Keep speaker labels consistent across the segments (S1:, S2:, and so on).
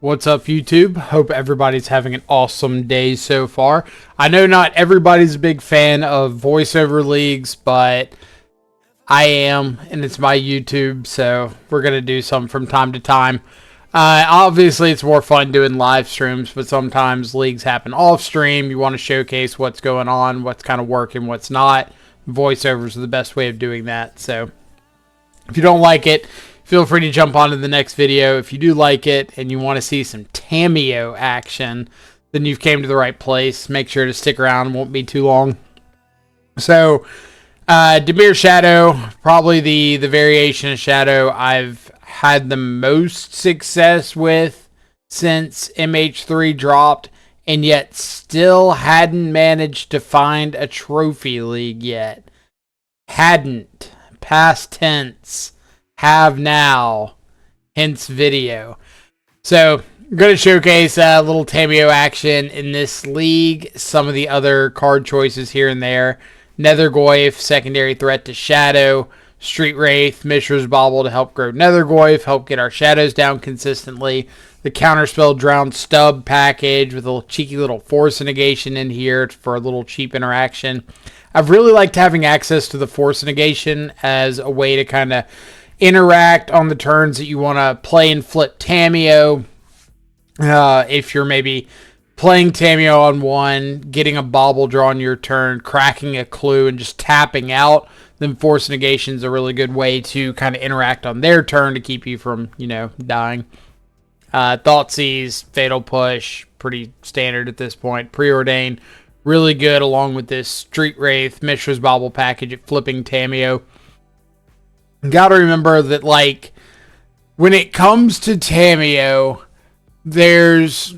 S1: What's up, YouTube? Hope everybody's having an awesome day so far. I know not everybody's a big fan of voiceover leagues, but I am, and it's my YouTube, so we're going to do some from time to time. Obviously, it's more fun doing live streams, but sometimes leagues happen off stream. You want to showcase what's going on, what's kind of working, what's not. Voiceovers are the best way of doing that, so if you don't like it, feel free to jump on to the next video. If you do like it and you want to see some Tamiyo action, then you've came to the right place. Make sure to stick around. It won't be too long. So, Dimir Shadow, probably the variation of Shadow I've had the most success with since MH3 dropped, and yet still hadn't managed to find a trophy league yet. Hadn't. Past tense. Have now, hence video. So I'm going to showcase a little Tamiyo action in this league, some of the other card choices here and there. Nethergoyf, secondary threat to Shadow. Street Wraith, Mishra's Bauble to help grow Nethergoyf, help get our shadows down consistently. The Counterspell Drown Stub package with a cheeky little Force Negation in here for a little cheap interaction. I've really liked having access to the Force Negation as a way to kind of interact on the turns that you want to play and flip Tamiyo. If you're maybe playing Tamiyo on one, getting a Bauble draw on your turn, cracking a clue, and just tapping out, then Force Negation is a really good way to kind of interact on their turn to keep you from, dying. Thoughtseize, Fatal Push, pretty standard at this point. Preordain, really good along with this Street Wraith, Mishra's Bauble package at flipping Tamiyo. Gotta remember that, when it comes to Tamiyo, there's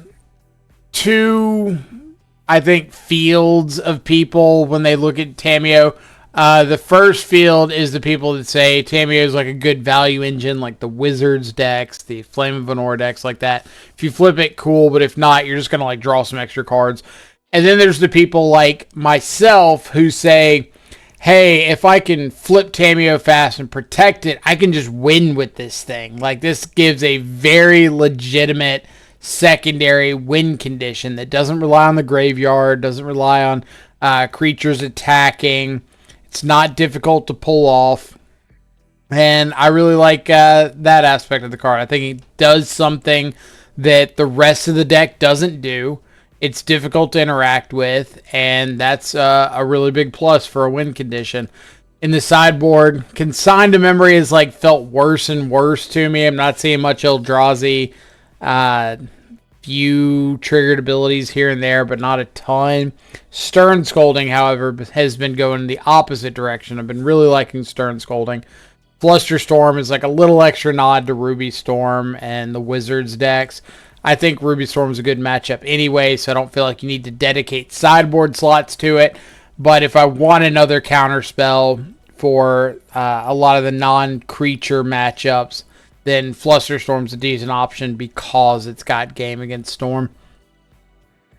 S1: two, I think, fields of people when they look at Tamiyo. The first field is the people that say Tamiyo is like a good value engine, like the Wizards decks, the Flame of Venor decks, like that. If you flip it, cool, but if not, you're just gonna draw some extra cards. And then there's the people like myself who say, hey, if I can flip Tamiyo fast and protect it, I can just win with this thing. This gives a very legitimate secondary win condition that doesn't rely on the graveyard, doesn't rely on creatures attacking. It's not difficult to pull off. And I really like that aspect of the card. I think it does something that the rest of the deck doesn't do. It's difficult to interact with, and that's a really big plus for a win condition. In the sideboard, Consigned to Memory has felt worse and worse to me. I'm not seeing much Eldrazi. Few triggered abilities here and there, but not a ton. Stern Scolding, however, has been going in the opposite direction. I've been really liking Stern Scolding. Flusterstorm is a little extra nod to Ruby Storm and the Wizards decks. I think Ruby Storm is a good matchup anyway, so I don't feel like you need to dedicate sideboard slots to it. But if I want another counterspell for a lot of the non-creature matchups, then Flusterstorm's a decent option because it's got game against Storm.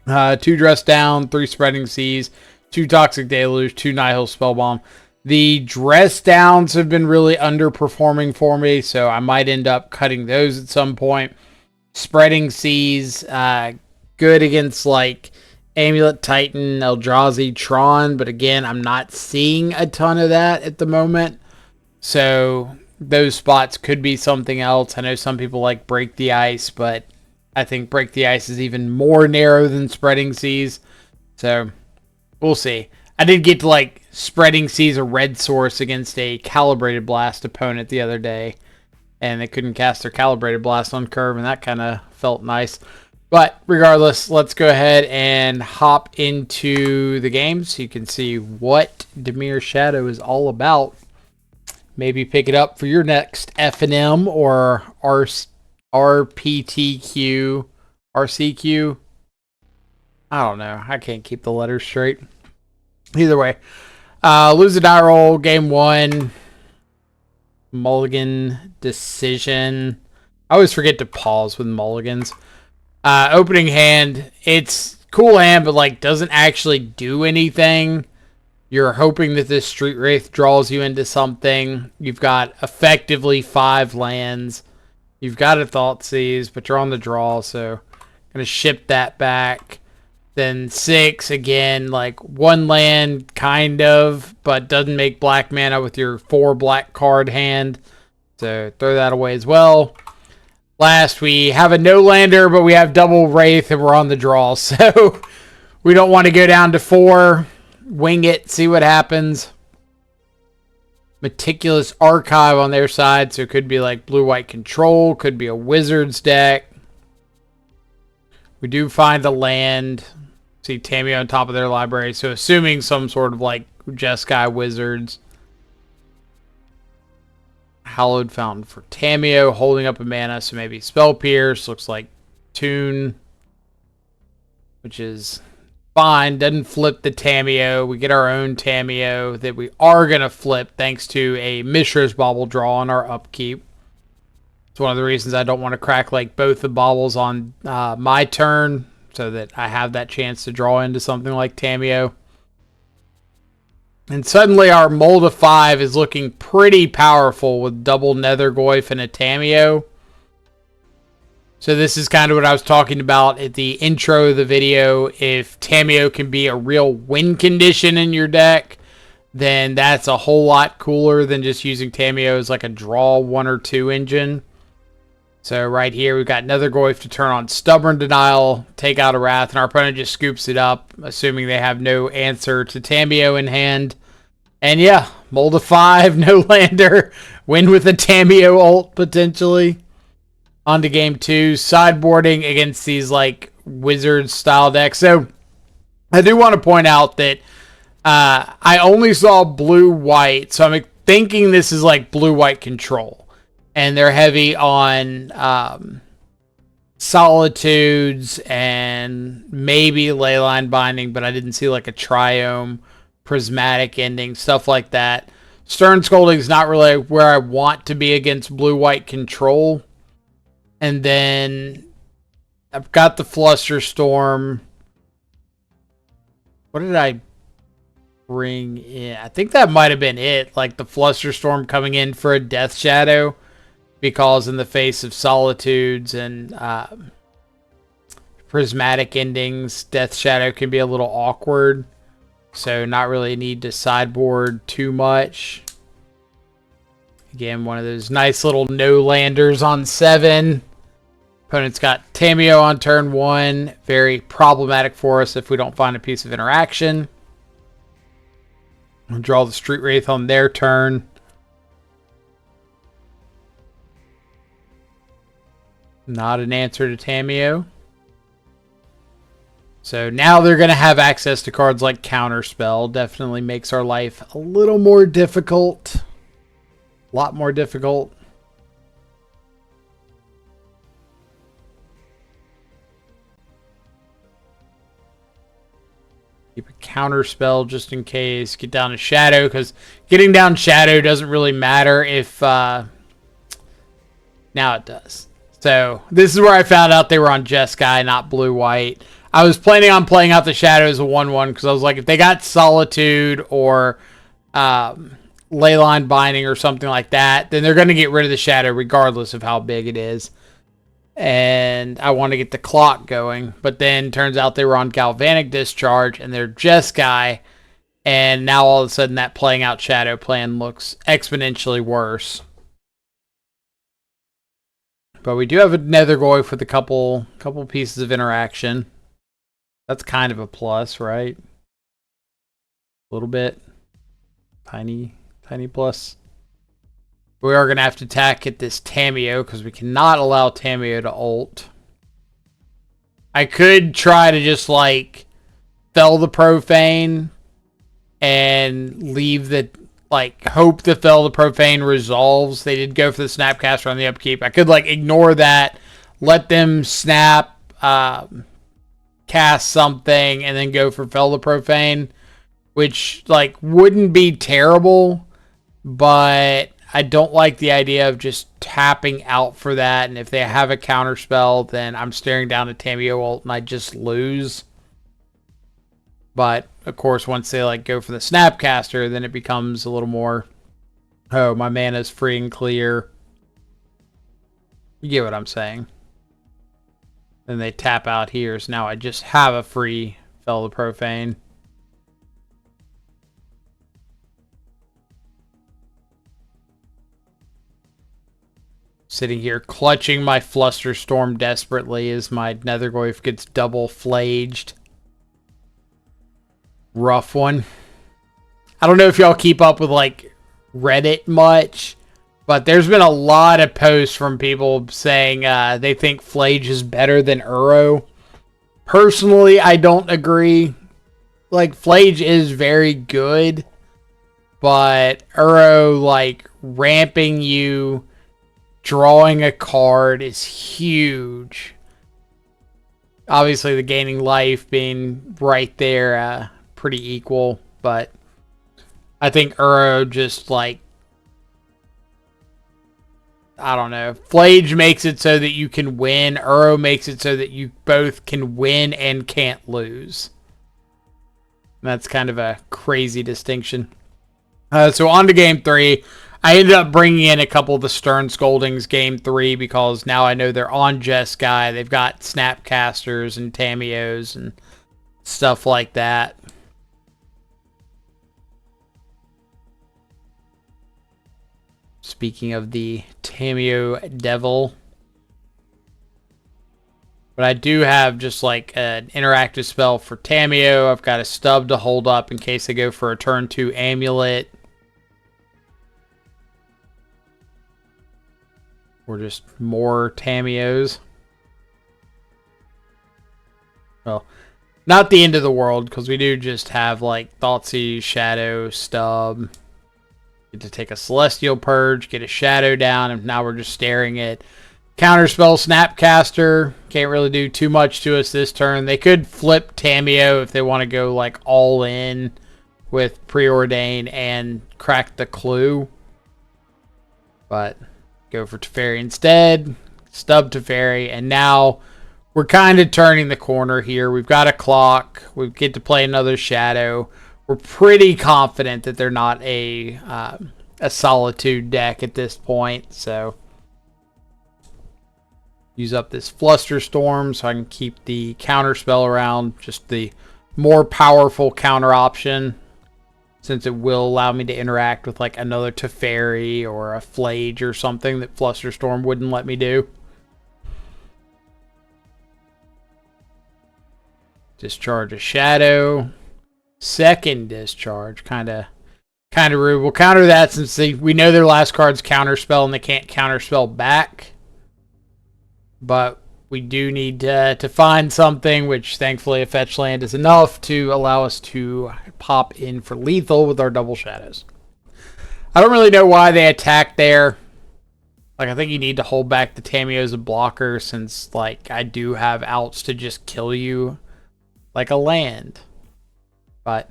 S1: 2 Dress Down, 3 Spreading Seas, 2 Toxic Deluge, 2 Nihil Spellbomb. The Dress Downs have been really underperforming for me, so I might end up cutting those at some point. Spreading Seas, good against Amulet Titan, Eldrazi, Tron, but again, I'm not seeing a ton of that at the moment. So those spots could be something else. I know some people like Break the Ice, but I think Break the Ice is even more narrow than Spreading Seas. So we'll see. I did get to Spreading Seas a red source against a Calibrated Blast opponent the other day, and they couldn't cast their Calibrated Blast on curve, and that kind of felt nice. But regardless, let's go ahead and hop into the game so you can see what Dimir Shadow is all about. Maybe pick it up for your next F&M or RPTQ, RCQ. I don't know. I can't keep the letters straight. Either way, lose a die roll, game 1. Mulligan decision. I always forget to pause with mulligans. Opening hand, it's cool hand, but doesn't actually do anything. You're hoping that this Street Wraith draws you into something. You've got effectively 5 lands. You've got a Thoughtseize, but you're on the draw, so gonna ship that back. Then 6 again, like 1 land, kind of, but doesn't make black mana with your 4 black card hand. So throw that away as well. Last, we have a no-lander, but we have double Wraith, and we're on the draw. So we don't want to go down to 4. Wing it, see what happens. Meticulous Archive on their side, so it could be like blue-white control, could be a Wizards deck. We do find a land. See Tamiyo on top of their library, so assuming some sort of like Jeskai Wizards. Hallowed Fountain for Tamiyo, holding up a mana, so maybe Spell Pierce, looks like Tune, which is fine. Doesn't flip the Tamiyo. We get our own Tamiyo that we are going to flip thanks to a Mishra's Bauble draw on our upkeep. It's one of the reasons I don't want to crack like both the baubles on my turn, so that I have that chance to draw into something like Tamiyo. And suddenly our Mold of 5 is looking pretty powerful with double Nethergoyf and a Tamiyo. So this is kind of what I was talking about at the intro of the video. If Tamiyo can be a real win condition in your deck, then that's a whole lot cooler than just using Tamiyo as like a draw 1 or 2 engine. So right here, we've got Nethergoyf to turn on Stubborn Denial, take out a Wrath, and our opponent just scoops it up, assuming they have no answer to Tamiyo in hand. And yeah, Mold of 5, no lander, win with a Tamiyo ult, potentially. On to game 2, sideboarding against these, like, Wizards-style decks. So, I do want to point out that I only saw blue-white, so I'm thinking this is, like, blue-white control. And they're heavy on Solitudes and maybe Leyline Binding, but I didn't see like a Triome, Prismatic Ending, stuff like that. Stern Scolding is not really where I want to be against blue-white control. And then I've got the Flusterstorm. What did I bring in? I think that might have been it. Like the Flusterstorm coming in for a Death Shadow. Because in the face of Solitudes and Prismatic Endings, Death Shadow can be a little awkward. So not really need to sideboard too much. Again, one of those nice little no-landers on 7. Opponent's got Tamiyo on turn 1. Very problematic for us if we don't find a piece of interaction. We'll draw the Street Wraith on their turn. Not an answer to Tamiyo. So now they're going to have access to cards like Counterspell. Definitely makes our life a little more difficult. A lot more difficult. Keep a Counterspell just in case. Get down to Shadow, because getting down Shadow doesn't really matter if... now it does. So, this is where I found out they were on Jeskai, not blue-white. I was planning on playing out the Shadow as a 1-1, because I was like, if they got Solitude or Leyline Binding or something like that, then they're going to get rid of the Shadow regardless of how big it is. And I want to get the clock going. But then, turns out they were on Galvanic Discharge, and they're Jeskai. And now, all of a sudden, that playing out Shadow plan looks exponentially worse. But we do have a Nethergoyf with a couple pieces of interaction. That's kind of a plus, right? A little bit. Tiny plus. We are going to have to attack at this Tamiyo, because we cannot allow Tamiyo to ult. I could try to just, like, Fell the Profane and leave the... like, hope the Fell the Profane resolves. They did go for the Snapcaster on the upkeep. I could, like, ignore that, let them snap, cast something, and then go for Fell the Profane, which, like, wouldn't be terrible, but I don't like the idea of just tapping out for that, and if they have a counterspell, then I'm staring down a Tamiyo ult, and I just lose. But, of course, once they like go for the Snapcaster, then it becomes a little more, oh, my mana's free and clear. You get what I'm saying. Then they tap out here, so now I just have a free Fel the Profane. Sitting here clutching my Flusterstorm desperately as my Nethergoyf gets double flaged. Rough one. I don't know if y'all keep up with like Reddit much, but there's been a lot of posts from people saying they think Flage is better than Uro. Personally, I don't agree. Like, Flage is very good, but Uro, like, ramping you, drawing a card is huge. Obviously, the gaining life being right there, pretty equal, but I think Uro just, like, I don't know. Flage makes it so that you can win. Uro makes it so that you both can win and can't lose. That's kind of a crazy distinction. So on to game 3. I ended up bringing in a couple of the Stern Scoldings game 3 because now I know they're on Jeskai. They've got Snapcasters and Tamiyos and stuff like that. Speaking of the Tamiyo Devil. But I do have just like an interactive spell for Tamiyo. I've got a stub to hold up in case I go for a turn 2 amulet. Or just more Tamiyos. Well, not the end of the world, because we do just have like Thoughtseize, Shadow, Stub. Get to take a Celestial Purge, get a Shadow down, and now we're just staring at Counterspell, Snapcaster. Can't really do too much to us this turn. They could flip Tamiyo if they want to go like all in with Preordain and crack the Clue. But go for Teferi instead. Stub Teferi, and now we're kind of turning the corner here. We've got a clock. We get to play another Shadow. We're pretty confident that they're not a Solitude deck at this point. So use up this Flusterstorm so I can keep the Counterspell around. Just the more powerful counter option, since it will allow me to interact with like another Teferi or a Flage or something that Flusterstorm wouldn't let me do. Discharge a Shadow. Second discharge, kind of rude. We'll counter that since we know their last card's Counterspell and they can't Counterspell back. But we do need to find something, which thankfully a fetch land is enough to allow us to pop in for lethal with our double Shadows. I don't really know why they attacked there. Like, I think you need to hold back the Tamiyo as a blocker, since like I do have outs to just kill you like a land. But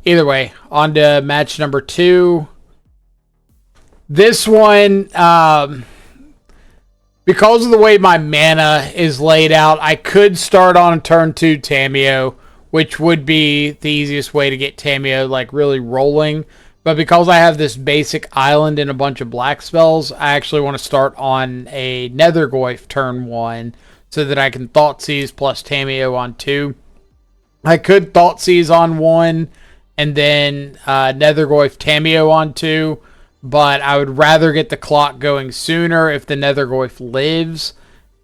S1: either way, on to match number 2. This one, because of the way my mana is laid out, I could start on turn 2 Tamiyo, which would be the easiest way to get Tamiyo like really rolling. But because I have this basic island and a bunch of black spells, I actually want to start on a Nethergoyf turn 1 so that I can Thoughtseize plus Tamiyo on 2. I could Thoughtseize on 1 and then Nethergoyf Tamiyo on 2, but I would rather get the clock going sooner if the Nethergoyf lives.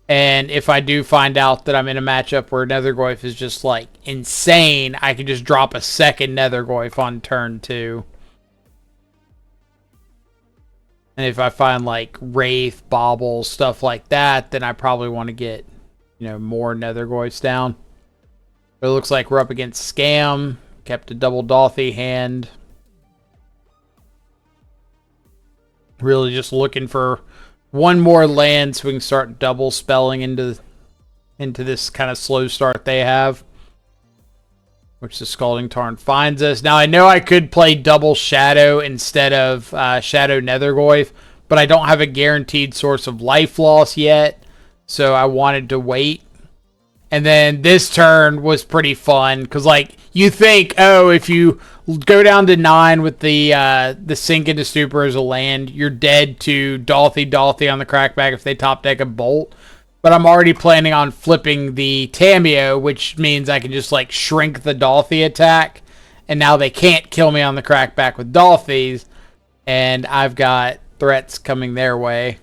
S1: And if I do find out that I'm in a matchup where Nethergoyf is just like insane, I can just drop a second Nethergoyf on turn 2. And if I find like Wraith, Bauble, stuff like that, then I probably want to get, more Nethergoyfs down. But it looks like we're up against Scam. Kept a double Dolthy hand. Really just looking for one more land so we can start double spelling into this kind of slow start they have. Which the Scalding Tarn finds us. Now I know I could play double Shadow instead of Shadow Nethergoyf, but I don't have a guaranteed source of life loss yet. So I wanted to wait. And then this turn was pretty fun because, like, you think, oh, if you go down to 9 with the Sink into Stupor as a land, you're dead to Dalthy on the Crackback if they top deck a Bolt. But I'm already planning on flipping the Tamiyo, which means I can just, like, shrink the Dalthy attack. And now they can't kill me on the Crackback with Dalthys. And I've got threats coming their way,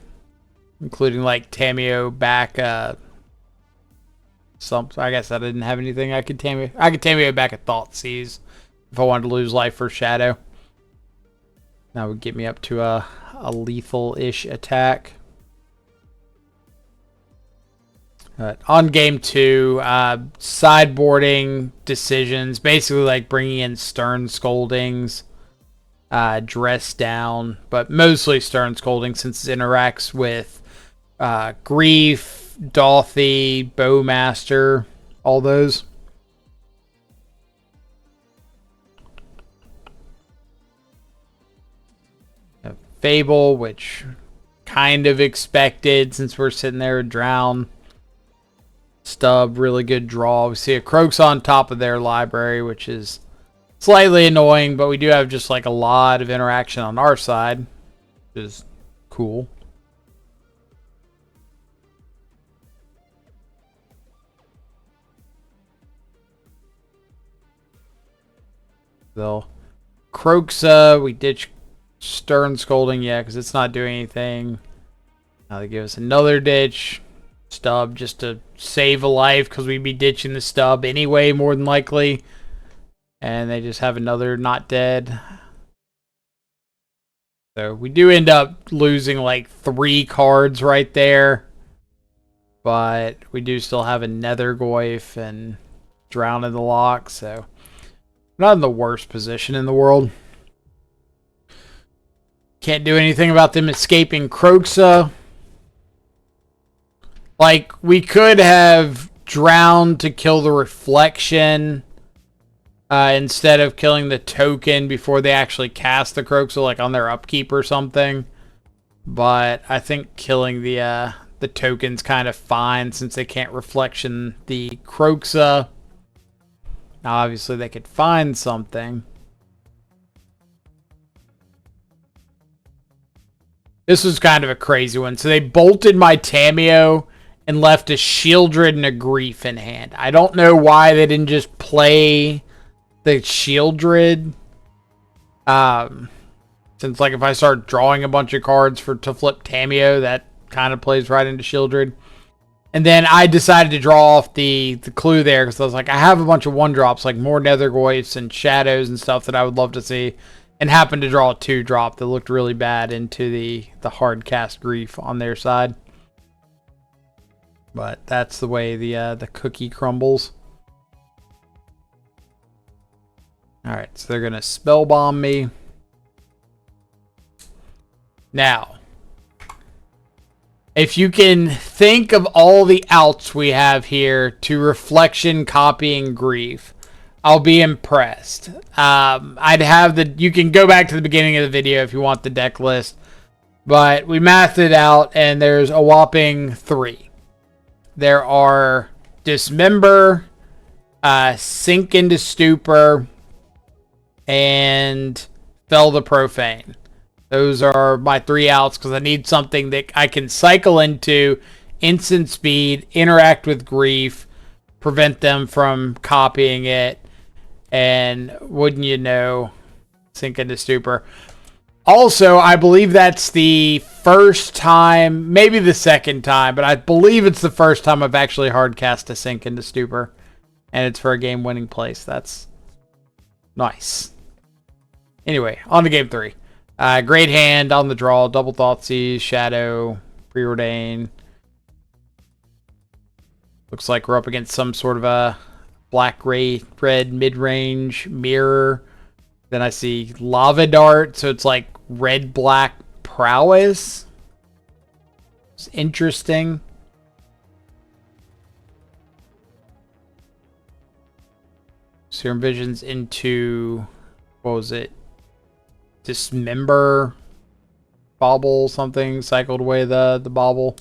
S1: including, like, Tamiyo back... I guess I didn't have anything I could Tamiyo. I could Tamiyo back at Thoughtseize if I wanted to lose life for Shadow. That would get me up to a lethal-ish attack. On game 2, sideboarding decisions, basically like bringing in Stern Scoldings, Dress Down, but mostly Stern Scolding since it interacts with Grief, Dalthy, Bowmaster, all those. Fable, which kind of expected since we're sitting there with Drown. Stub, really good draw. We see a Croaks on top of their library, which is slightly annoying, but we do have just like a lot of interaction on our side, which is cool. They'll Croaksa, we ditch Stern Scolding, yeah, because it's not doing anything. Now they give us another ditch. Stub just to save a life because we'd be ditching the Stub anyway, more than likely. And they just have another not dead. So we do end up losing like 3 cards right there. But we do still have a Nethergoyf and Drown in the Lock, so not in the worst position in the world. Can't do anything about them escaping Croaksa. Like, we could have drowned to kill the Reflection instead of killing the token before they actually cast the Croaksa, like on their upkeep or something. But I think killing the token's kind of fine since they can't Reflection the Croaksa. Now, obviously, they could find something. This was kind of a crazy one. So they bolted my Tamiyo and left a Shieldred and a Grief in hand. I don't know why they didn't just play the Shieldred. Since, like, if I start drawing a bunch of cards to flip Tamiyo, that kind of plays right into Shieldred. And then I decided to draw off the clue there because I was like, I have a bunch of 1-drops, like more Nethergoyfs and Shadows and stuff that I would love to see. And happened to draw a 2-drop that looked really bad into the hard cast Grief on their side. But that's the way the cookie crumbles. Alright, so they're going to Spellbomb me. Now, if you can think of all the outs we have here to Reflection, Copying, Grief, I'll be impressed. I'd have you can go back to the beginning of the video if you want the deck list. But we mathed it out and there's a whopping 3. There are Dismember, Sink into Stupor, and Fell the Profane. Those are my 3 outs because I need something that I can cycle into, instant speed, interact with Grief, prevent them from copying it, and wouldn't you know, Sink into Stupor. Also, I believe that's the first time, maybe the second time, but I believe it's the first time I've actually hardcast a Sink into Stupor, and it's for a game-winning place. That's nice. Anyway, on to game 3. Great hand on the draw, double Thoughtseize, Shadow, Preordain. Looks like we're up against some sort of a black, red mid-range mirror. Then I see Lava Dart, so it's like red-black Prowess. It's interesting. Serum Visions into, what was it? Dismember, Bobble, something, cycled away the Bobble.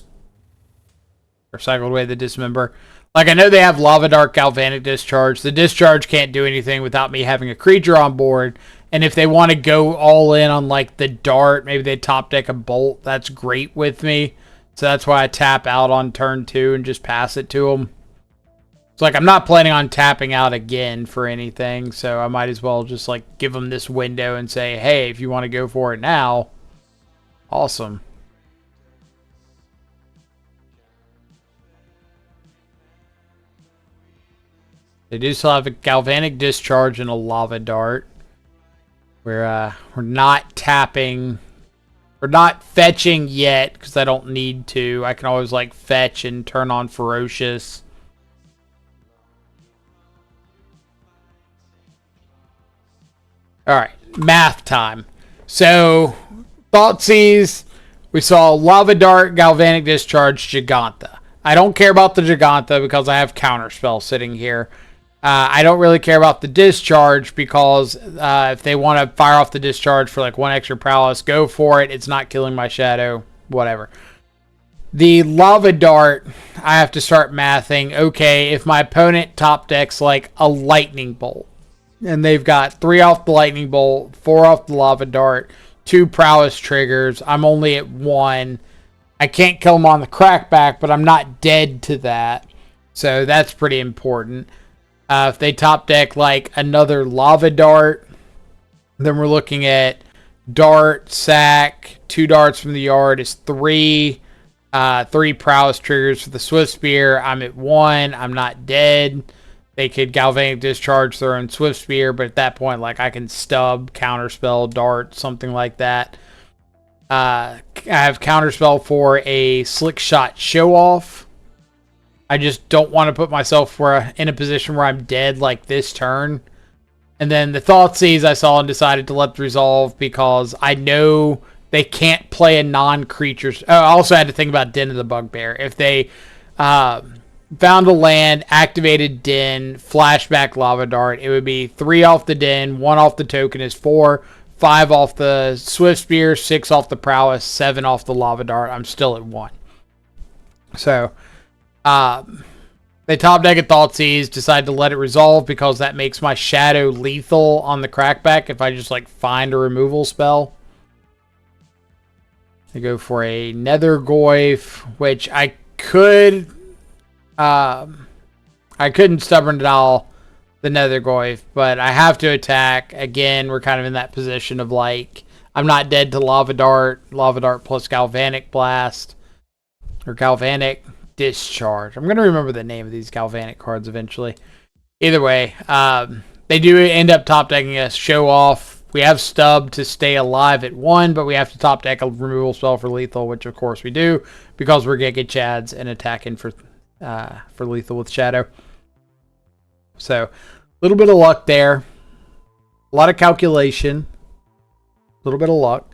S1: Or cycled away the Dismember. Like, I know they have Lava Dart, Galvanic Discharge. The Discharge can't do anything without me having a creature on board. And if they want to go all in on, like, the Dart, maybe they top deck a Bolt. That's great with me. So that's why I tap out on turn 2 and just pass it to them. It's like, I'm not planning on tapping out again for anything. So I might as well just, like, give them this window and say, hey, if you want to go for it now, awesome. They do still have a Galvanic Discharge and a Lava Dart. We're not tapping. We're not fetching yet because I don't need to. I can always like fetch and turn on Ferocious. Alright, math time. So, Thoughtseize, we saw Lava Dart, Galvanic Discharge, Giganta. I don't care about the Giganta because I have Counterspell sitting here. I don't really care about the Discharge because if they want to fire off the Discharge for like 1 extra prowess, go for it. It's not killing my shadow. Whatever. The Lava Dart, I have to start mathing. Okay, if my opponent top decks like a Lightning Bolt, and they've got 3 off the Lightning Bolt, 4 off the Lava Dart, 2 Prowess triggers, I'm only at 1. I can't kill them on the crackback, but I'm not dead to that. So that's pretty important. If they top deck like another Lava Dart, then we're looking at Dart, Sack, 2 darts from the yard is 3. 3 Prowess triggers for the Swift Spear. I'm at 1. I'm not dead. They could Galvanic Discharge their own Swift Spear, but at that point, like, I can stub, Counterspell, Dart, something like that. I have Counterspell for a Slick Shot Show Off. I just don't want to put myself in a position where I'm dead like this turn. And then the Thoughtseize I saw and decided to let resolve because I know they can't play a non-creature. Oh, I also had to think about Den of the Bugbear. If they found a land, activated Den, flashback Lava Dart, it would be 3 off the Den, 1 off the token is 4, 5 off the Swift Spear, 6 off the Prowess, 7 off the Lava Dart. I'm still at 1. So they top deck a Thoughtseize, decide to let it resolve because that makes my shadow lethal on the crackback if I just like find a removal spell. They go for a Nether Goyf, which I couldn't Stubborn Doll the Nether Goyf, but I have to attack. Again, we're kind of in that position of like, I'm not dead to Lava Dart plus Galvanic Blast, or Galvanic Discharge. I'm going to remember the name of these Galvanic cards eventually. Either way, they do end up top decking a Show Off. We have Stub to stay alive at 1, but we have to top deck a removal spell for lethal, which of course we do because we're Giga Chads and attacking for lethal with Shadow. So, a little bit of luck there. A lot of calculation. A little bit of luck.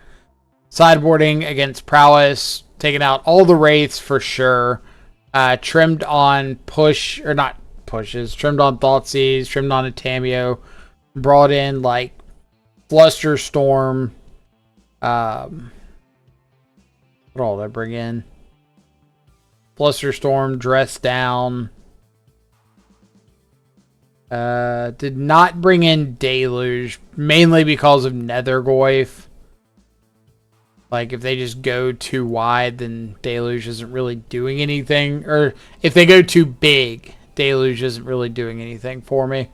S1: Sideboarding against Prowess. Taking out all the Wraiths for sure. Trimmed on push, or not pushes, trimmed on Thoughtseize, trimmed on a Tamiyo, brought in like Flusterstorm. What all did I bring in? Flusterstorm, Dress Down. Did not bring in Deluge, mainly because of Nether Goyf. Like, if they just go too wide, then Deluge isn't really doing anything. Or, if they go too big, Deluge isn't really doing anything for me.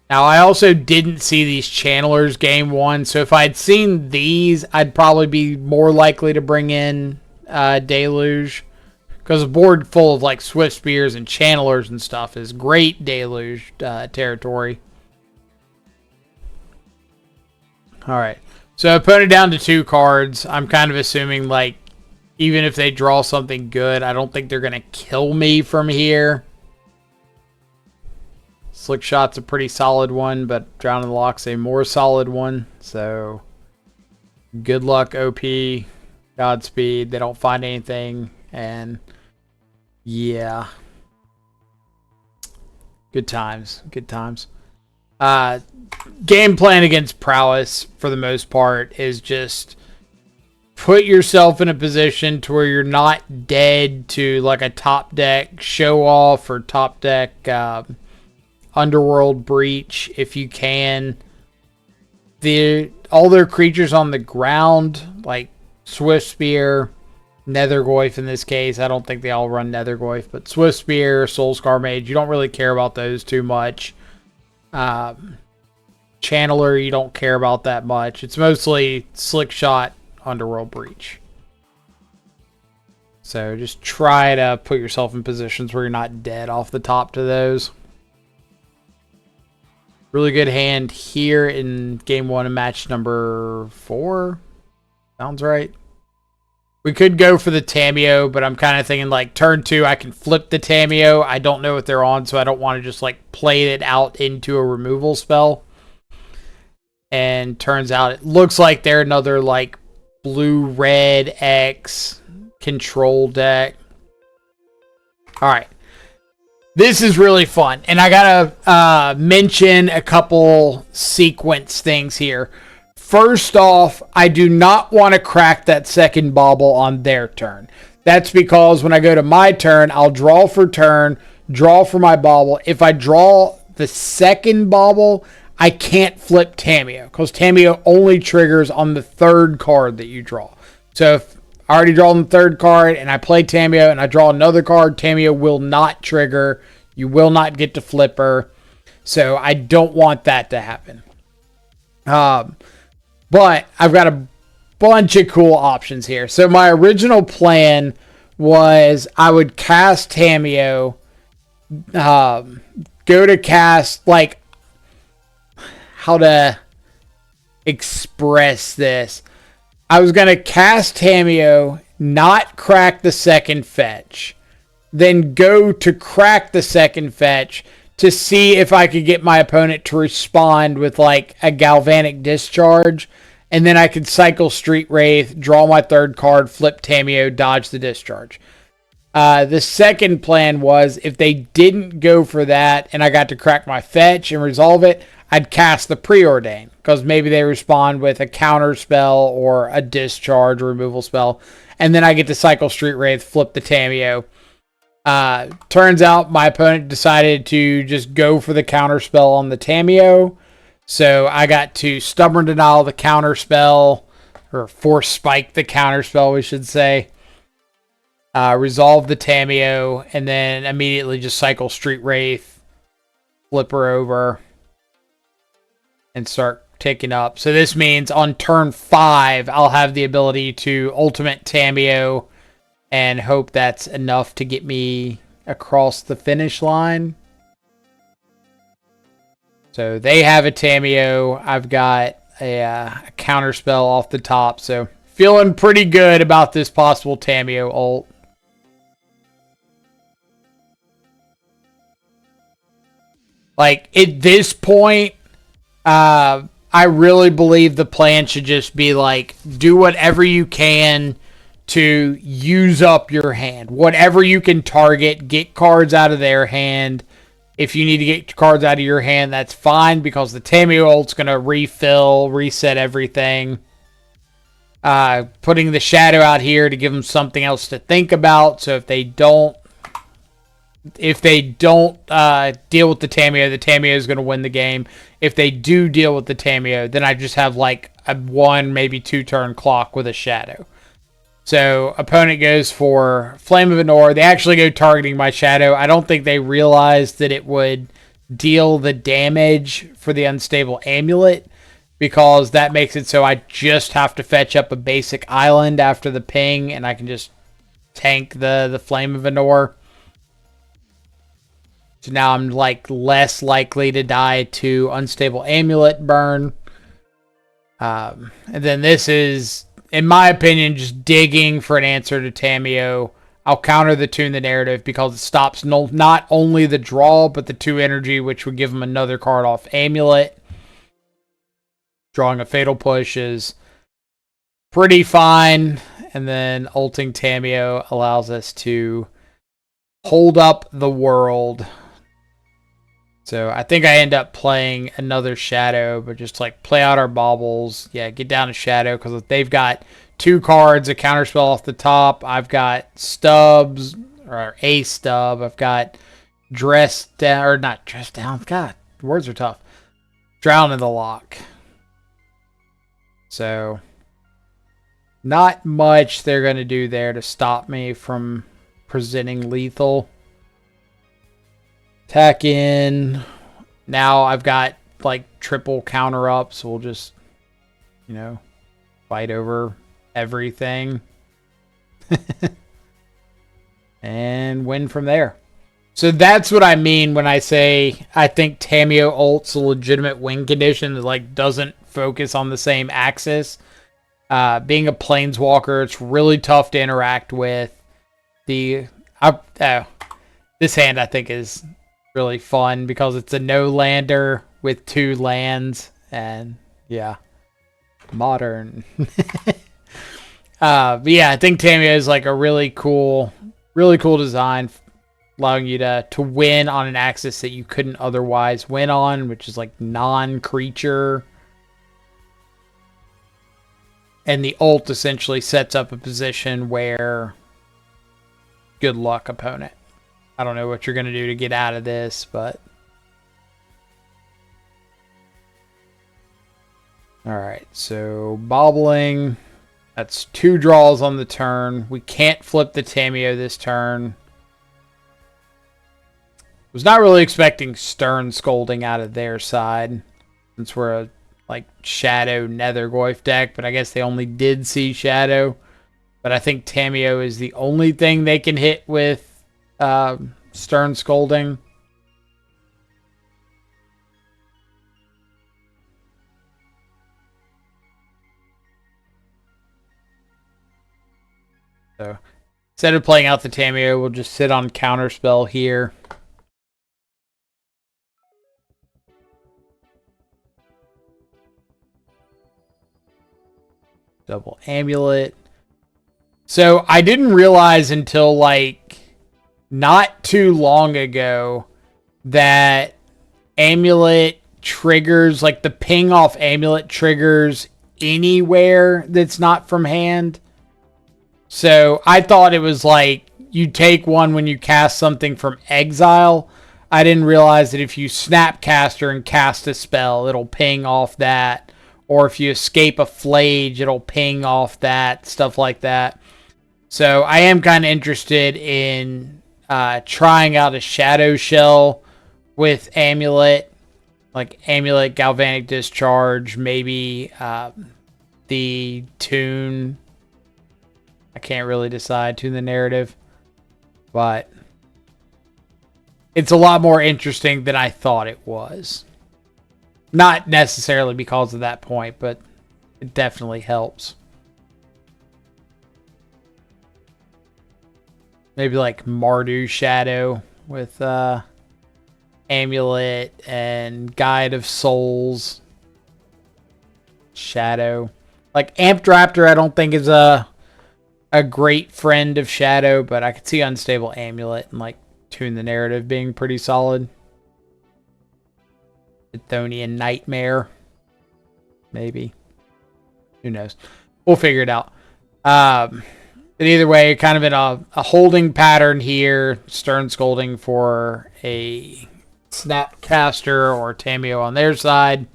S1: Now, I also didn't see these Channelers game 1, so if I'd seen these, I'd probably be more likely to bring in Deluge. Because a board full of, like, Swift Spears and Channelers and stuff is great Deluge territory. Alright. So, opponent down to 2 cards. I'm kind of assuming, like, even if they draw something good, I don't think they're going to kill me from here. Slick Shot's a pretty solid one, but Drown in the Lock's a more solid one. So, good luck, OP. Godspeed. They don't find anything. And, yeah. Good times. Good times. Game plan against Prowess, for the most part, is just put yourself in a position to where you're not dead to like a top deck show off or top deck underworld breach if you can. All their creatures on the ground, like Swift Spear, Nethergoyf in this case. I don't think they all run Nethergoyf, but Swift Spear, Soulscar Mage, you don't really care about those too much. Channeler, you don't care about that much. It's mostly Slick Shot, Underworld Breach. So just try to put yourself in positions where you're not dead off the top to those. Really good hand here in game 1 of match number 4. Sounds right. We could go for the Tamiyo, but I'm kind of thinking like turn 2, I can flip the Tamiyo. I don't know what they're on, so I don't want to just like play it out into a removal spell. And turns out it looks like they're another like blue-red X control deck. Alright. This is really fun. And I gotta mention a couple sequence things here. First off, I do not want to crack that second bauble on their turn. That's because when I go to my turn, I'll draw for turn, draw for my bauble. If I draw the second bauble, I can't flip Tamiyo because Tamiyo only triggers on the third card that you draw. So if I already draw the third card and I play Tamiyo and I draw another card, Tamiyo will not trigger. You will not get to flip her. So I don't want that to happen. But I've got a bunch of cool options here. So my original plan was I would cast Tamiyo, go to cast, like, how to express this. I was going to cast Tamiyo, not crack the second fetch, then go to crack the second fetch to see if I could get my opponent to respond with like a Galvanic Discharge, and then I could cycle Street Wraith, draw my third card, flip Tamiyo, dodge the discharge. The second plan was if they didn't go for that and I got to crack my fetch and resolve it, I'd cast the Preordain because maybe they respond with a counter spell or a discharge removal spell, and then I get to cycle Street Wraith, flip the Tamiyo. Turns out my opponent decided to just go for the counter spell on the Tamiyo, so I got to Stubborn Denial the counter spell, or Force Spike the counter spell, we should say. Resolve the Tamiyo, and then immediately just cycle Street Wraith, flip her over, and start ticking up. So this means on turn 5, I'll have the ability to ultimate Tamiyo and hope that's enough to get me across the finish line. So they have a Tamiyo. I've got a counter spell off the top. So feeling pretty good about this possible Tamiyo ult. Like, at this point, I really believe the plan should just be like, do whatever you can to use up your hand. Whatever you can target, get cards out of their hand. If you need to get cards out of your hand, that's fine, because the Tamiyo ult's going to refill, reset everything. Putting the Shadow out here to give them something else to think about. So if they don't deal with the Tamiyo is going to win the game. If they do deal with the Tamiyo, then I just have like a 1, maybe 2 turn clock with a Shadow. So opponent goes for Flame of Anor. They actually go targeting my Shadow. I don't think they realized that it would deal the damage for the Unstable Amulet, because that makes it so I just have to fetch up a basic island after the ping, and I can just tank the Flame of Anor. So now I'm like less likely to die to Unstable Amulet burn. And then this is, in my opinion, just digging for an answer to Tamiyo. I'll counter the Tune the Narrative because it stops not only the draw, but the 2 energy, which would give them another card off Amulet. Drawing a Fatal Push is pretty fine. And then ulting Tamiyo allows us to hold up the world. So I think I end up playing another Shadow, but just like play out our baubles. Yeah, get down to Shadow, because if they've got 2 cards, a counterspell off the top. I've got stubs, or a stub. I've got dress down, or not dress down. God, words are tough. Drown in the lock. So, not much they're going to do there to stop me from presenting lethal. Attack in. Now I've got like triple counter up, so we'll just, you know, fight over everything. And win from there. So that's what I mean when I say I think Tamiyo ult's a legitimate win condition that like doesn't focus on the same axis. Being a planeswalker, it's really tough to interact with. This hand I think is really fun because it's a no-lander with 2 lands, and yeah, modern. But yeah, I think Tamiyo is like a really cool design, allowing you to win on an axis that you couldn't otherwise win on, which is like non-creature. And the ult essentially sets up a position where good luck, opponent. I don't know what you're going to do to get out of this, but... Alright, so bobbling. That's 2 draws on the turn. We can't flip the Tamiyo this turn. Was not really expecting Stern Scolding out of their side, since we're a like Shadow Nethergoyf deck, but I guess they only did see Shadow. But I think Tamiyo is the only thing they can hit with Stern Scolding. So instead of playing out the Tamiyo, we'll just sit on Counterspell here. Double Amulet. So I didn't realize until like not too long ago that Amulet triggers, like the ping off Amulet triggers anywhere that's not from hand. So I thought it was like you take one when you cast something from exile. I didn't realize that if you Snapcaster and cast a spell, it'll ping off that. Or if you escape a Flage, it'll ping off that, stuff like that. So I am kind of interested in trying out a Shadow Shell with Amulet. Like Amulet, Galvanic Discharge, maybe the Tune. I can't really decide. Tune the Narrative. But it's a lot more interesting than I thought it was. Not necessarily because of that point, but it definitely helps. Maybe like Mardu Shadow with Amulet and Guide of Souls. Shadow. Like Amped Raptor I don't think is a great friend of Shadow, but I could see Unstable Amulet and like Tune the Narrative being pretty solid. Chthonian Nightmare. Maybe. Who knows? We'll figure it out. But either way, kind of in a holding pattern here. Stern Scolding for a Snapcaster or Tamiyo on their side.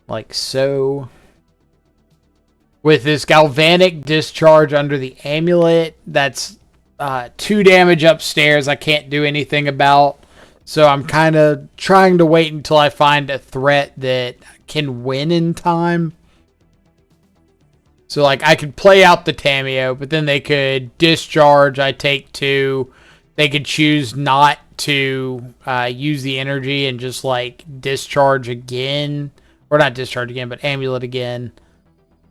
S1: Like so. With this Galvanic Discharge under the Amulet, that's 2 damage upstairs I can't do anything about. So I'm kind of trying to wait until I find a threat that can win in time. So like I could play out the Tamiyo, but then they could discharge. I take 2. They could choose not to use the energy and just like discharge again. Or not discharge again, but Amulet again.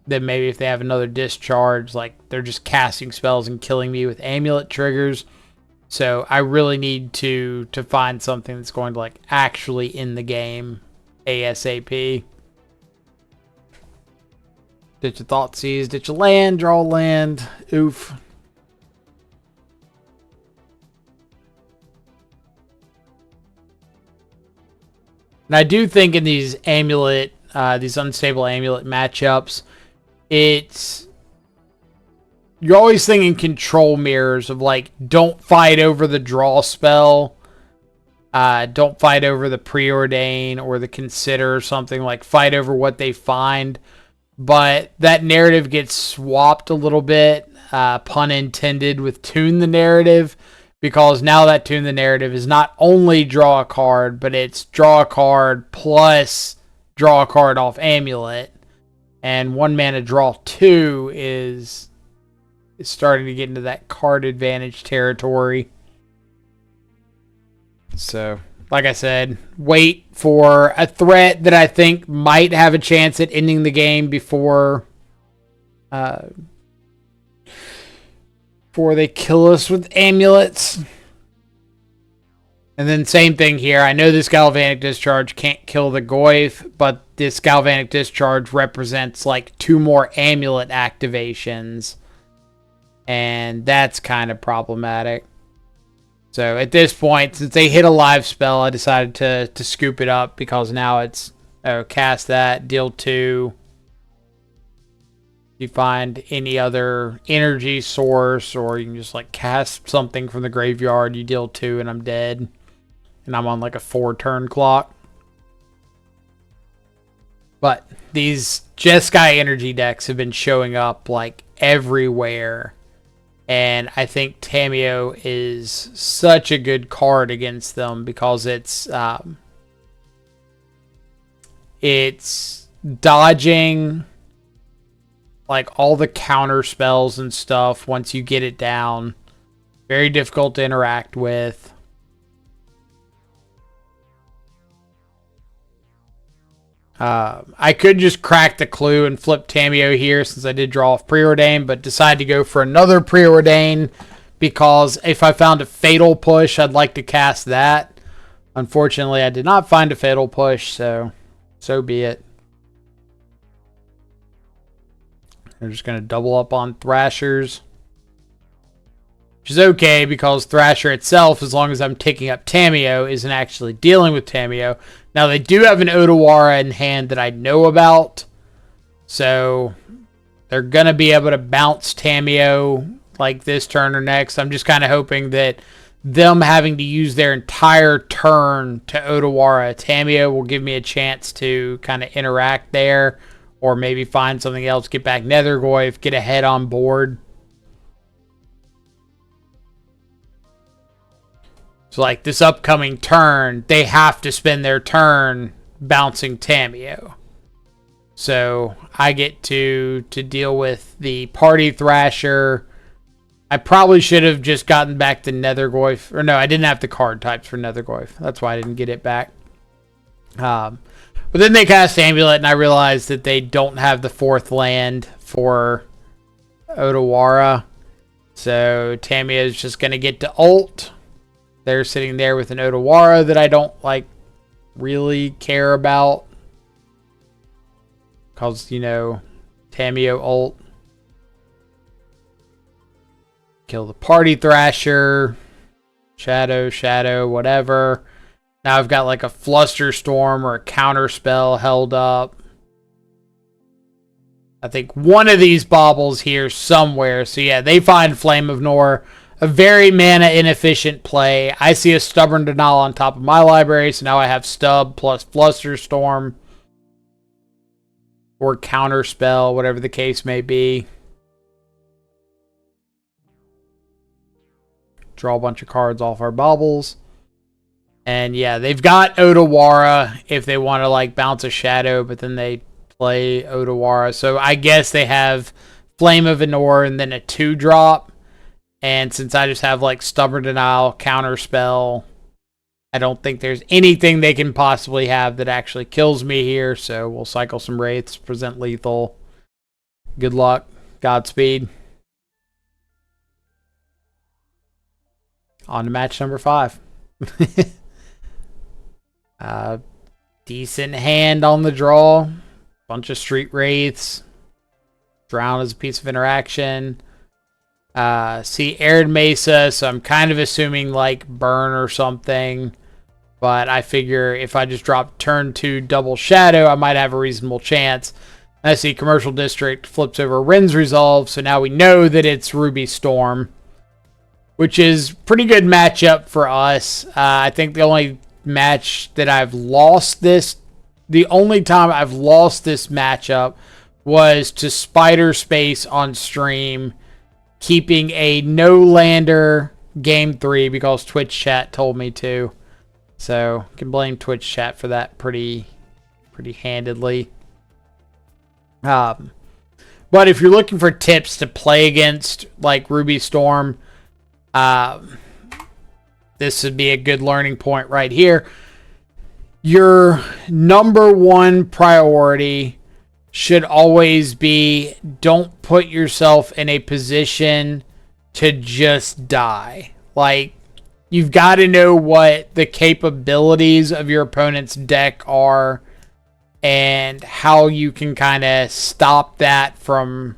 S1: Then maybe if they have another discharge, like they're just casting spells and killing me with Amulet triggers. So I really need to find something that's going to like actually in the game ASAP. Ditch a Thoughtseize, ditch a land, draw land. Oof. And I do think in these Amulet, these Unstable Amulet matchups, it's... You're always thinking control mirrors of, like, don't fight over the draw spell. Don't fight over the preordain or the consider or something. Like, fight over what they find. But that narrative gets swapped a little bit, pun intended, with Tune the Narrative. Because now that Tune the Narrative is not only draw a card, but it's draw a card plus draw a card off Amulet. And 1 mana draw 2 is starting to get into that card advantage territory. So, like I said, wait for a threat that I think might have a chance at ending the game before they kill us with amulets. And then same thing here. I know this Galvanic Discharge can't kill the Goyf, but this Galvanic Discharge represents like 2 more amulet activations. And that's kind of problematic. So at this point, since they hit a live spell, I decided to scoop it up because now it's cast that, deal 2. You find any other energy source, or you can just like cast something from the graveyard, you deal 2 and I'm dead. And I'm on like a 4-turn clock. But these Jeskai energy decks have been showing up like everywhere. And I think Tamiyo is such a good card against them because it's dodging like all the counter spells and stuff once you get it down. Very difficult to interact with. I could just crack the clue and flip Tamiyo here since I did draw off Preordain, but decided to go for another Preordain because if I found a Fatal Push, I'd like to cast that. Unfortunately, I did not find a Fatal Push, so be it. I'm just going to double up on Thrashers, which is okay because Thrasher itself, as long as I'm taking up Tamiyo, isn't actually dealing with Tamiyo. Now, they do have an Otawara in hand that I know about, so they're going to be able to bounce Tamiyo like this turn or next. I'm just kind of hoping that them having to use their entire turn to Otawara Tamiyo will give me a chance to kind of interact there, or maybe find something else, get back Nethergoyf, get ahead on board. So, like, this upcoming turn, they have to spend their turn bouncing Tamiyo. So, I get to deal with the Party Thrasher. I probably should have just gotten back to Nethergoyf. Or no, I didn't have the card types for Nethergoyf. That's why I didn't get it back. But then they cast Amulet, and I realized that they don't have the 4th land for Otawara. So, Tamiyo is just going to get to ult. They're sitting there with an Otawara that I don't, like, really care about. Because, you know, Tamiyo ult. Kill the Party Thrasher. Shadow, whatever. Now I've got, like, a Flusterstorm or a Counter Spell held up. I think one of these baubles here somewhere. So, yeah, they find Flame of Nor. A very mana inefficient play. I see a Stubborn Denial on top of my library, so now I have Stub plus Flusterstorm. Or Counterspell, whatever the case may be. Draw a bunch of cards off our baubles. And yeah, they've got Otawara if they want to like bounce a Shadow, but then they play Otawara. So I guess they have Flame of Anor and then a 2-drop. And since I just have like Stubborn Denial, Counterspell, I don't think there's anything they can possibly have that actually kills me here. So we'll cycle some Wraiths, present lethal. Good luck. Godspeed. On to match number 5. Decent hand on the draw. Bunch of Street Wraiths. Drown as a piece of interaction. See Arid Mesa, so I'm kind of assuming like burn or something. But I figure if I just drop turn 2 double Shadow, I might have a reasonable chance. I see Commercial District flips over Rin's Resolve, so now we know that it's Ruby Storm, which is pretty good matchup for us. I think the only match that I've lost this, the only time I've lost this matchup was to Spider Space on stream, keeping a no-lander game 3 because Twitch chat told me to. So, I can blame Twitch chat for that pretty handedly. But if you're looking for tips to play against like Ruby Storm, this would be a good learning point right here. Your number one priority should always be, don't put yourself in a position to just die. Like, you've got to know what the capabilities of your opponent's deck are and how you can kind of stop that from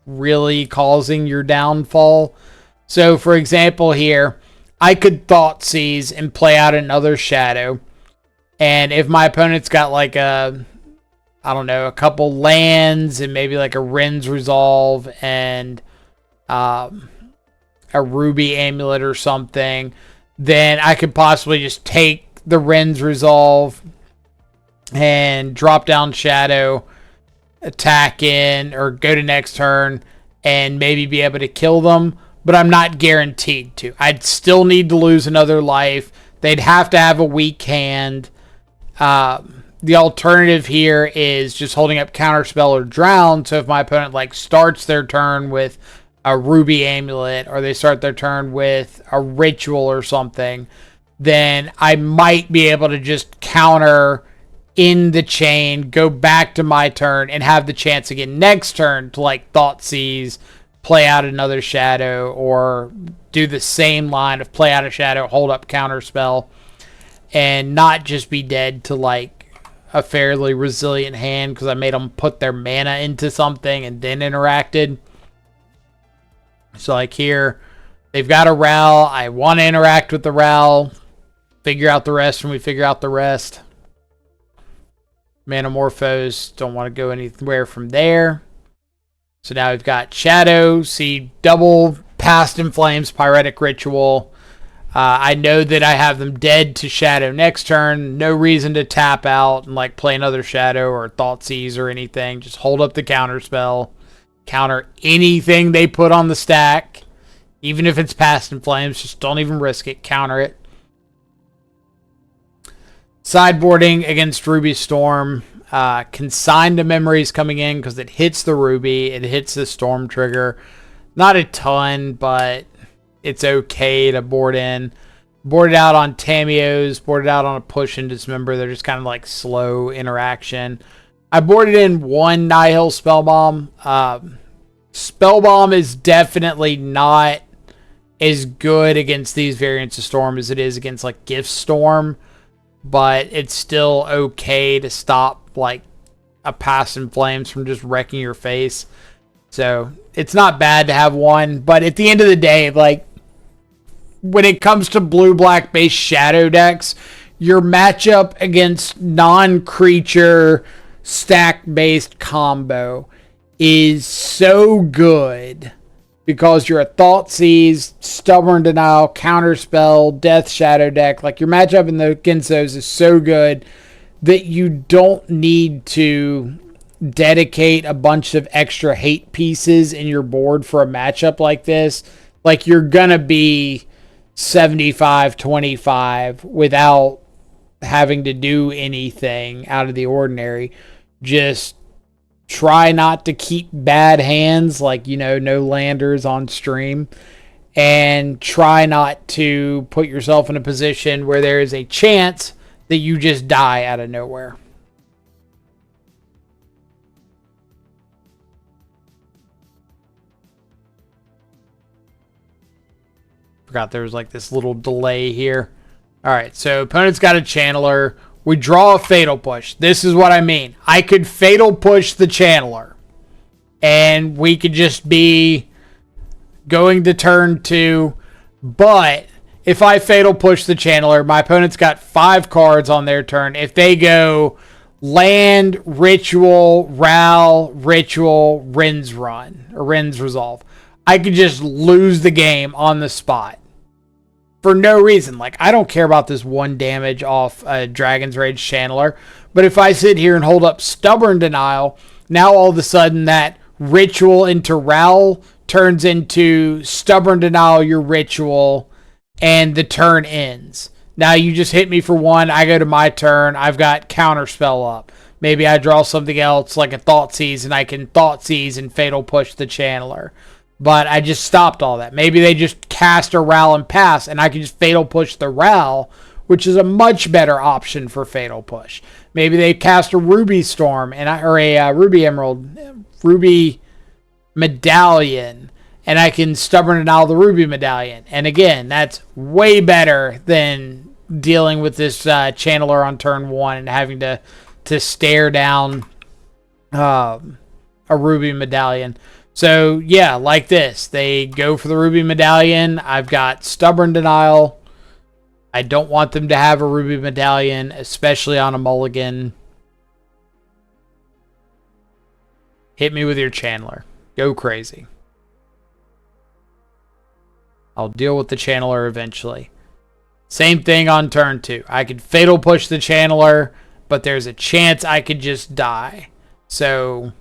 S1: really causing your downfall. So, for example here, I could Thoughtseize and play out another Shadow. And if my opponent's got like a, I don't know, a couple lands and maybe like a Rin's Resolve and a Ruby Amulet or something, then I could possibly just take the Rin's Resolve and drop down Shadow, attack in, or go to next turn, and maybe be able to kill them. But I'm not guaranteed to. I'd still need to lose another life. They'd have to have a weak hand. The alternative here is just holding up Counterspell or Drown. So if my opponent like starts their turn with a Ruby Amulet, or they start their turn with a Ritual or something, then I might be able to just counter in the chain, go back to my turn, and have the chance again next turn to like Thoughtseize, play out another Shadow, or do the same line of play out a Shadow, hold up Counterspell, and not just be dead to like a fairly resilient hand because I made them put their mana into something and then interacted. So like here, they've got a Ral. I want to interact with the Ral, figure out the rest when we figure out the rest. Manamorphose, don't want to go anywhere from there. So now we've got Shadow, see double Past in Flames, Pyretic Ritual. I know that I have them dead to Shadow next turn. No reason to tap out and like play another Shadow or Thoughtseize or anything. Just hold up the Counterspell. Counter anything they put on the stack. Even if it's Past in Flames, just don't even risk it. Counter it. Sideboarding against Ruby Storm. Consign to Memories coming in because it hits the Ruby. It hits the Storm trigger. Not a ton, but it's okay to board in. Board it out on Tamiyos. Board it out on a Push and Dismember. They're just kind of like slow interaction. I boarded in one Nihil Spellbomb. Spellbomb is definitely not as good against these variants of Storm as it is against like Gift Storm. But it's still okay to stop like a Past in Flames from just wrecking your face. So it's not bad to have one. But at the end of the day, like when it comes to blue-black based Shadow decks, your matchup against non-creature stack-based combo is so good because you're a Thoughtseize, Stubborn Denial, Counterspell, Death Shadow deck. Like your matchup against those is so good that you don't need to dedicate a bunch of extra hate pieces in your board for a matchup like this. Like you're gonna be 75-25 without having to do anything out of the ordinary. Just try not to keep bad hands, like, you know, no landers on stream, and try not to put yourself in a position where there is a chance that you just die out of nowhere. Forgot there was like this little delay here. All right, so opponent's got a Channeler. We draw a Fatal Push. This is what I mean. I could Fatal Push the Channeler, and we could just be going to turn 2. But if I Fatal Push the Channeler, my opponent's got 5 cards on their turn. If they go land, ritual, Ral, ritual, Rin's run, or Rin's resolve. I could just lose the game on the spot. For no reason. Like, I don't care about this 1 damage off a Dragon's Rage Channeler. But if I sit here and hold up Stubborn Denial, now all of a sudden that ritual into Ral turns into Stubborn Denial, your ritual, and the turn ends. Now you just hit me for 1, I go to my turn, I've got Counterspell up. Maybe I draw something else like a Thoughtseize, and I can Thoughtseize and Fatal Push the Channeler. But I just stopped all that. Maybe they just cast a Ral and pass, and I can just Fatal Push the Ral, which is a much better option for Fatal Push. Maybe they cast a Ruby Storm, or a Ruby Emerald, Ruby Medallion, and I can Stubborn Denial the Ruby Medallion. And again, that's way better than dealing with this Channeler on turn 1 and having to stare down a Ruby Medallion. So, yeah, like this. They go for the Ruby Medallion. I've got Stubborn Denial. I don't want them to have a Ruby Medallion, especially on a mulligan. Hit me with your Channeler. Go crazy. I'll deal with the Channeler eventually. Same thing on turn 2. I could Fatal Push the Channeler, but there's a chance I could just die. So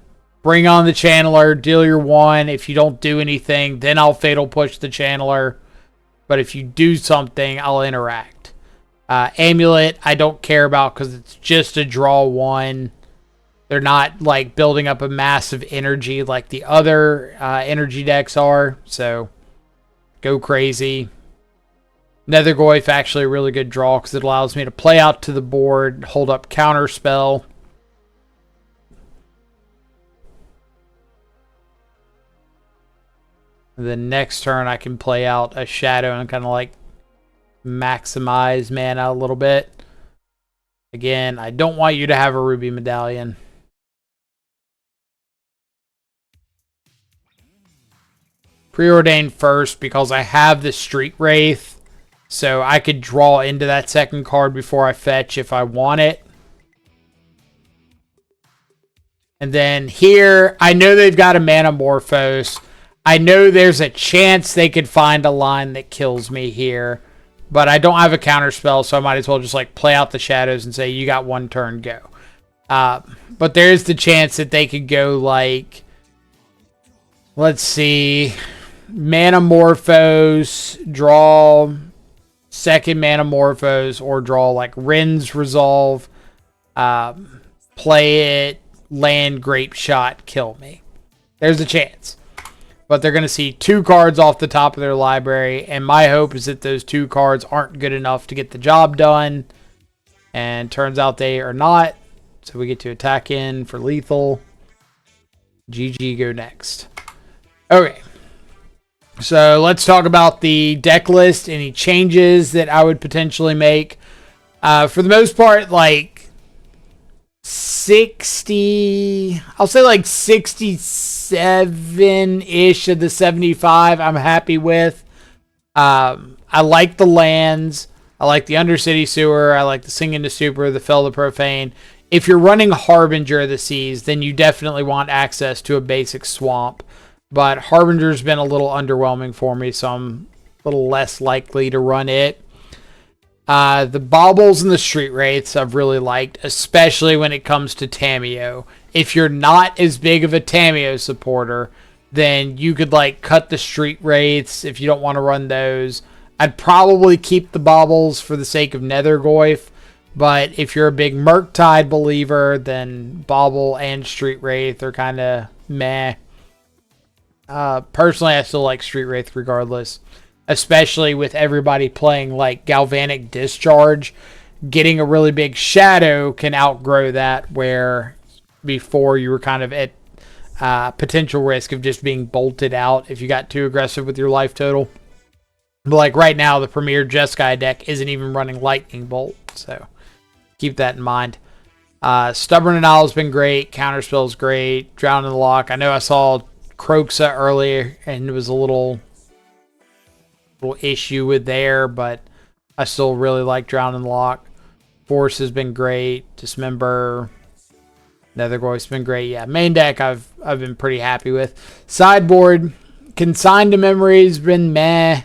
S1: bring on the Channeler, deal your 1. If you don't do anything, then I'll Fatal Push the Channeler. But if you do something, I'll interact. Amulet, I don't care about because it's just a draw 1. They're not like building up a massive energy like the other energy decks are. So go crazy. Nethergoyf, actually a really good draw because it allows me to play out to the board, hold up Counterspell. The next turn I can play out a Shadow and kind of like maximize mana a little bit. Again, I don't want you to have a Ruby Medallion. Preordained first because I have the Street Wraith, so I could draw into that second card before I fetch if I want it. And then here, I know they've got a Manamorphose. I know there's a chance they could find a line that kills me here, but I don't have a counterspell, so I might as well just like play out the shadows and say, you got 1 turn, go. But there's the chance that they could go like, let's see, Manamorphose, draw second Manamorphose, or draw like Rin's Resolve, play it, land Grape Shot, kill me. There's a chance. But they're going to see 2 cards off the top of their library, and my hope is that those 2 cards aren't good enough to get the job done. And turns out they are not. So we get to attack in for lethal. GG, go next. Okay. So let's talk about the deck list, any changes that I would potentially make. For the most part, like 60, I'll say like 67-ish of the 75 I'm happy with. I like the lands. I like the Undercity Sewer. I like the Sing into Super, the Fell the Profane. If you're running Harbinger of the Seas, then you definitely want access to a basic swamp. But Harbinger's been a little underwhelming for me, so I'm a little less likely to run it. The Baubles and the Street Wraiths I've really liked, especially when it comes to Tamiyo. If you're not as big of a Tamiyo supporter, then you could like cut the Street Wraiths if you don't want to run those. I'd probably keep the Baubles for the sake of Nethergoyf, but if you're a big Murktide believer, then Bauble and Street Wraith are kind of meh. Personally, I still like Street Wraith regardless. Especially with everybody playing like Galvanic Discharge. Getting a really big shadow can outgrow that, where before you were kind of at potential risk of just being bolted out if you got too aggressive with your life total. But like right now, the Premier Jeskai deck isn't even running Lightning Bolt, so keep that in mind. Stubborn Denial has been great. Counterspell is great. Drown in the Lock. I know I saw Croxa earlier and it was a little issue with there, but I still really like Drown in the Lock. Force has been great. Dismember, Nether Goyf's been great. Yeah, main deck I've been pretty happy with. Sideboard, Consigned to Memory's been meh.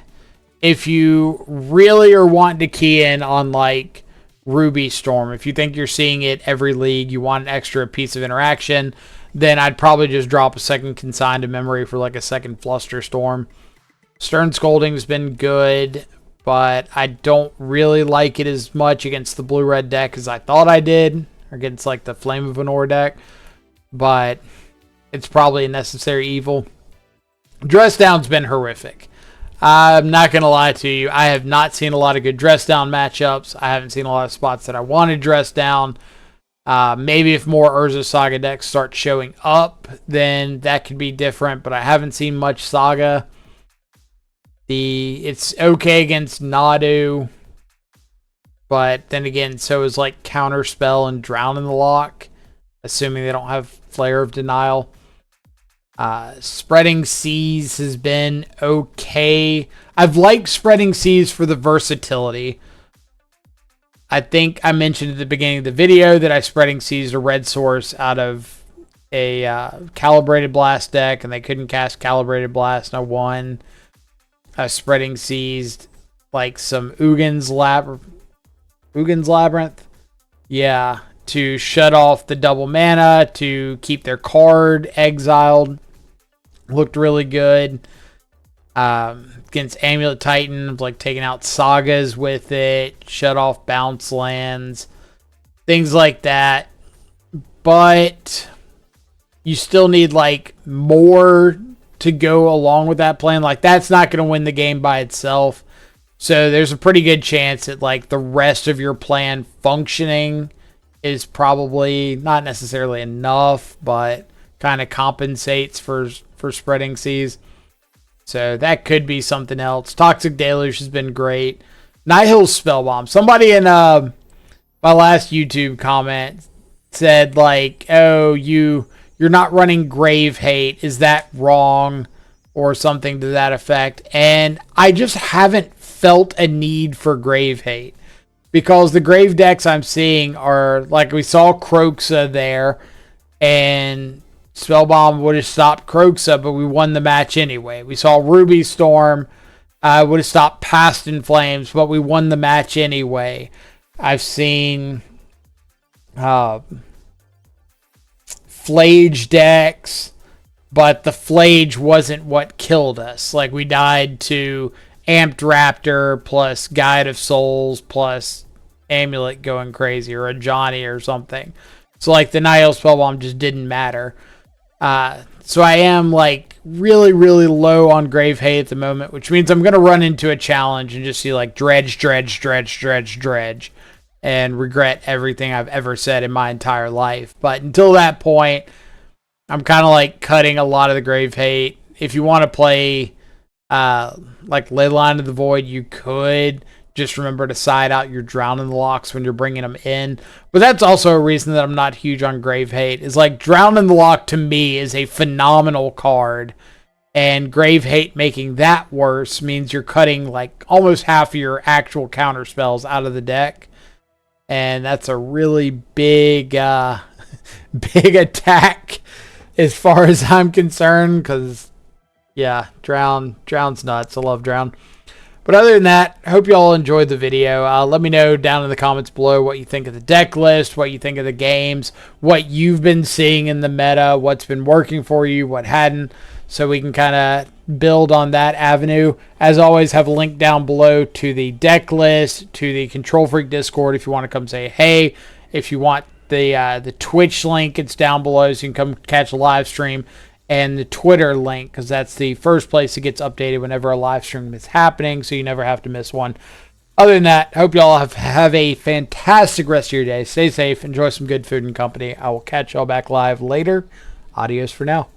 S1: If you really are wanting to key in on like Ruby Storm, if you think you're seeing it every league, you want an extra piece of interaction, then I'd probably just drop a second Consigned to Memory for like a second Fluster Storm. Stern Scolding's been good, but I don't really like it as much against the blue-red deck as I thought I did, or against like the Flame of Anor deck, but it's probably a necessary evil. Dress Down's been horrific. I'm not going to lie to you. I have not seen a lot of good Dress Down matchups. I haven't seen a lot of spots that I wanted Dress Down. Maybe if more Urza Saga decks start showing up, then that could be different, but I haven't seen much Saga. It's okay against Nadu, but then again, so is like Counterspell and Drown in the Lock, assuming they don't have Flare of Denial. Spreading Seas has been okay. I've liked Spreading Seas for the versatility. I think I mentioned at the beginning of the video that I Spreading Seas a red source out of a Calibrated Blast deck, and they couldn't cast Calibrated Blast, and I won. Spreading Seas like some Ugin's Labyrinth. Yeah, to shut off the double mana, to keep their card exiled. Looked really good. Against Amulet Titan, like taking out Sagas with it, shut off bounce lands, things like that. But you still need like more to go along with that plan. Like that's not going to win the game by itself. So there's a pretty good chance that like the rest of your plan functioning is probably not necessarily enough, but kind of compensates for Spreading Seas. So that could be something else. Toxic Deluge has been great. Nihil's Spellbomb. Somebody in my last YouTube comment said like, oh, you're not running Grave Hate. Is that wrong? Or something to that effect. And I just haven't felt a need for Grave Hate. Because the Grave decks I'm seeing are, like we saw Kroxa there. And Spellbomb would have stopped Kroxa, but we won the match anyway. We saw Ruby Storm would have stopped Past in Flames, but we won the match anyway. I've seen Flage decks, but the Flage wasn't what killed us. Like we died to Amped Raptor plus Guide of Souls plus Amulet going crazy, or a Johnny or something. So like the Nihil Spellbomb just didn't matter. So I am like really, really low on Grave Hate at the moment, which means I'm going to run into a challenge and just see like dredge, and regret everything I've ever said in my entire life. But until that point, I'm kind of like cutting a lot of the Grave Hate. If you want to play like Leyline of the Void, you could. Just remember to side out your Drown in the Locks when you're bringing them in. But that's also a reason that I'm not huge on Grave Hate. Is like Drown in the Lock to me is a phenomenal card. And Grave Hate making that worse means you're cutting like almost half of your actual counter spells out of the deck. And that's a really big, big attack as far as I'm concerned. Because, yeah, Drown's nuts. I love Drown. But other than that, I hope you all enjoyed the video. Let me know down in the comments below what you think of the deck list, what you think of the games, what you've been seeing in the meta, what's been working for you, what hadn't, so we can kind of build on that avenue. As always, have a link down below to the deck list, to the Control Freak Discord if you want to come say hey. If you want the Twitch link, it's down below so you can come catch a live stream. And the Twitter link, because that's the first place it gets updated whenever a live stream is happening, so you never have to miss one. Other than that, hope you all have a fantastic rest of your day. Stay safe, enjoy some good food and company. I will catch y'all back live later. Adios for now.